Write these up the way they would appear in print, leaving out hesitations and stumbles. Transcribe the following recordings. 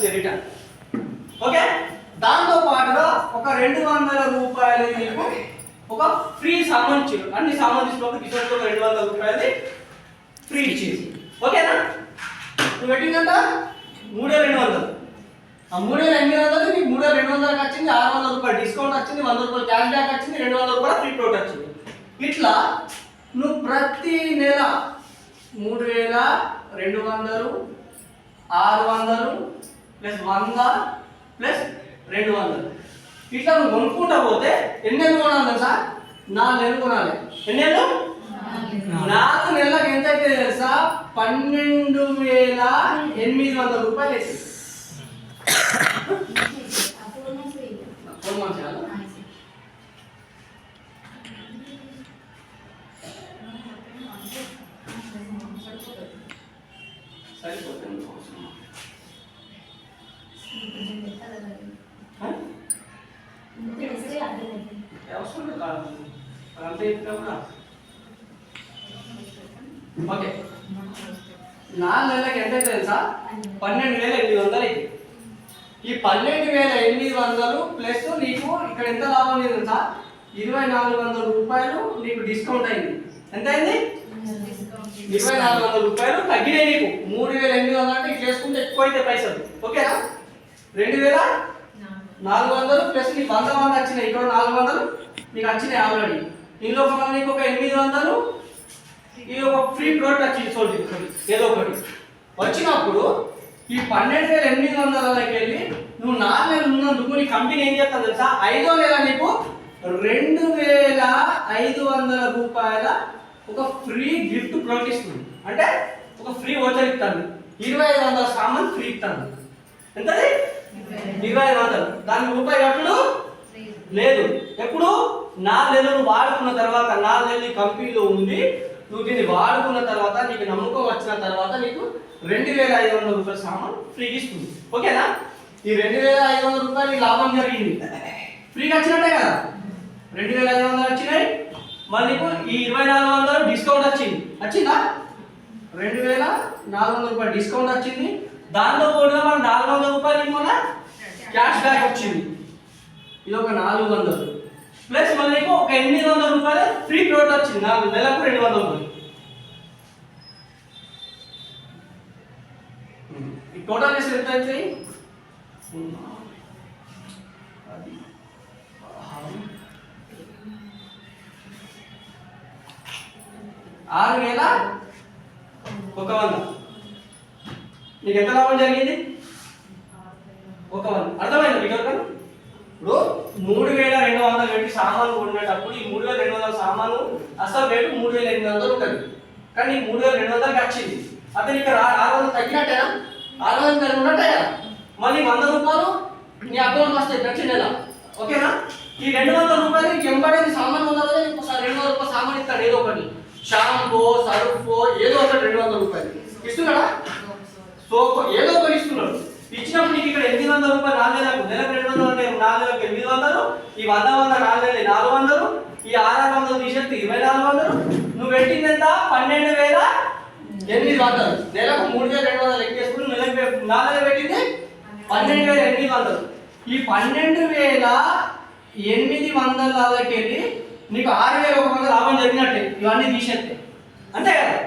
వచ్చింది return. Okay, దాంతో పాటుగా ఒక 200 రూపాయలు నీకు ఒక ఫ్రీ సామాన్ ఇచ్చారు. అన్ని సామాన్ తీసుకున్నప్పుడు కిషోర్కి ఒక 200 రూపాయలు ఫ్రీ ఇచ్చేసి. ఓకేనా, నువ్వు పెట్టిందంట 3200. ఆ 3800 నీకు 3200 వచ్చింది, 600 రూపాయలు డిస్కౌంట్ వచ్చింది, 100 రూపాయలు క్యాష్ బ్యాక్ వచ్చింది, 200 రూపాయలు ఫ్రీ ప్రోడక్ట్ వచ్చింది. ఇట్లా నువ్వు ప్రతి నెల 3200 600 ప్లస్ 100 ప్లస్ 200 ఇట్లా నువ్వు కొనుక్కుంటా పోతే ఎన్ని నెలలు కొనాలి తెలుసా? 4 నెలలు కొనాలి. ఎన్ని నెలలు? 4 నెలలకు ఎంత అయితే తెలుసా? 12800 రూపాయలు వేసి. సరిపోతుంది. ఓకే, 4 నెలలకి ఎంత తెలుసా? 12800 అయితే ఈ 12800 ప్లస్ నీకు ఇక్కడ ఎంత లాభం లేదు తెలుసా? 2400 రూపాయలు నీకు డిస్కౌంట్ అయింది. ఎంత అయింది? 2400 రూపాయలు తగ్గినాయి నీకు. 3800 అంటే ఇట్లా వేసుకుంటే ఎక్కువ అయితే పైసలు. ఓకేనా, 2400 ప్లస్ నీకు 100 వచ్చినాయి. ఇక్కడ 400 నీకు వచ్చినాయి ఆల్రెడీ. ఇందులో నీకు ఒక 800 ఇది ఒక ఫ్రీ ప్రోడక్ట్ వచ్చింది. చూడండి ఏదో ఒకటి వచ్చినప్పుడు ఈ 12800 వెళ్ళి నువ్వు 4 నెలలు ఉన్నందుకు నీ కంపెనీ ఏం చేస్తుంది తెలుసా? 5వ నెల నీకు 2500 రూపాయల ఒక ఫ్రీ గిఫ్ట్ ప్రోడక్ట్ ఇస్తుంది. అంటే ఒక ఫ్రీ వోచర్ ఇస్తాను, 2500 సామాన్ ఫ్రీ ఇస్తాను. ఎంతది? 2500. దానికి రూపాయి కట్టుడు లేదు. ఎప్పుడు? 4 నెలలు వాడుకున్న తర్వాత, 4 నెలలు ఈ కంపెనీలో ఉండి నువ్వు దీన్ని వాడుకున్న తర్వాత నీకు నమ్మకం వచ్చిన తర్వాత నీకు 2500 రూపాయల సామాన్ ఫ్రీ ఇస్తుంది. ఓకేనా, ఈ 2500 రూపాయలు లాభం జరిగింది, ఫ్రీగా వచ్చినట్టే కదా. 2500 వచ్చినాయి, మళ్ళీ నీకు ఈ 2400 డిస్కౌంట్ వచ్చిందా? 2400 రూపాయలు డిస్కౌంట్ వచ్చింది. దాంతో కూడా మనం 400 రూపాయలు మన క్యాష్ బ్యాక్ వచ్చింది. ఇది ఒక 400 ప్లస్ మళ్ళీ నీకు ఒక 800 రూపాయలు ఫ్రీ ప్రోడక్ట్ వచ్చింది. 4 నెలకు 200 రూపాయలు. ఈ టోటల్ వేసి ఎంత అవుతాయి? 6100. నీకు ఎంత లాభం జరిగింది? 100. అర్థమైందా మీకు? ఇప్పుడు 3200 పెట్టి సామాను కొనేటప్పుడు ఈ 3200 సామాను అసలు రేటు 3800 ఉంటుంది. కానీ 3200కి వచ్చింది. అతను ఇక్కడ 600 తగ్గినట్టేనా? 600 కలిగి ఉన్నట్టే కదా. మళ్ళీ 100 రూపాయలు నీ అకౌంట్కి వస్తాయి ప్రతి నెల. ఓకేనా, ఈ 200 రూపాయలు నీకు ఎంబడేది సామాన్ ఉందా కదా, నీకు 200 రూపాయలు సామాన్ ఇస్తాడు. ఏదో ఒకటి షాంపూ సర్ఫో ఏదో ఒకటి 200 రూపాయలు ఇస్తున్నాడా? సోప్ ఏదో ఒకటి ఇస్తున్నాడు. ఇచ్చినప్పుడు నీకు ఇక్కడ 800 రూపాయలు 4 నెలలకు, నెలకు 200 అంటే 4 నెలలకు 800, ఈ 100 4 నెలలు 400, ఈ 600 తీసేస్తే 2400. నువ్వు పెట్టింది ఎంత? 12800. నెలకు 3200 లెక్కేసుకుని నెలకు 4 నెలలు పెట్టింది 12800. ఈ 12800 వెళ్ళి నీకు 6100 లాభం జరిగినట్టే. ఇవన్నీ తీసేస్తే అంతే కదా.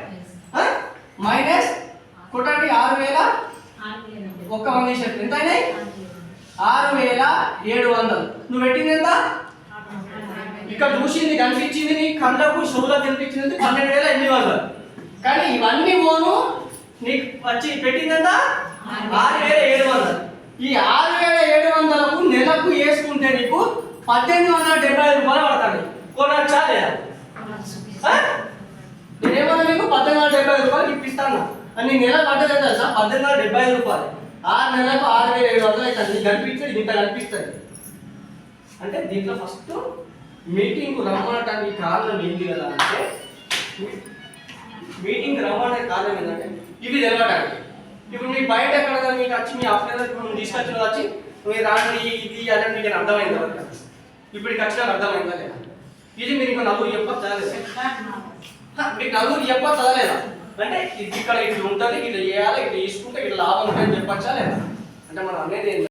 మైనస్ కొట్టండి 6000 ఒక్క 100 తీసేస్తే ఎంత అయినాయి? 6700. నువ్వు పెట్టింది ఎంత? ఇక్కడ చూసింది కనిపించింది నీ కళ్ళకు షోలో కనిపించింది 12800. కానీ ఇవన్నీ పోను నీకు వచ్చి పెట్టింది ఎంత? 6700. ఈ 6700కు నెలకు వేసుకుంటే నీకు 1875 రూపాయలు పడతాయి. కొనొచ్చా లేదా? నేనేమన్నా నీకు 1875 రూపాయలు ఇప్పిస్తాను అని నెల పడ్డది తెలుసా? 1875 రూపాయలు. 6 నెలలకు 6700 అవుతుంది. నీకు కనిపించేది ఇంత కనిపిస్తుంది. అంటే దీంట్లో ఫస్ట్ మీటింగ్ రమ్మనటానికి కారణం ఏంటి కదా అంటే, మీటింగ్ రమ్మడానికి కారణం ఏంటంటే ఇవి తెలవడానికి. ఇప్పుడు మీకు బయట ఎక్కడ మీకు వచ్చి మీ ఆఫీసర్ తీసుకొచ్చిన వచ్చి మీరు రాండి ఇది అంటే మీకు అర్థమైంది కదా. ఇప్పుడు ఇక్కడికి వచ్చినా అర్థమైందా లేదా? ఇది మీరు ఇంకా నలుగురు చెప్పచ్చు చదవలేదు. మీకు నలుగురు చెప్పచ్చు చదవలేదా? అంటే ఇది ఇక్కడ ఇట్లా ఉంటుంది, ఇట్లా చేయాలి, ఇట్లా తీసుకుంటే ఇట్లా లాభం ఉంటుందని చెప్పచ్చా లేదా? అంటే మనం అనేది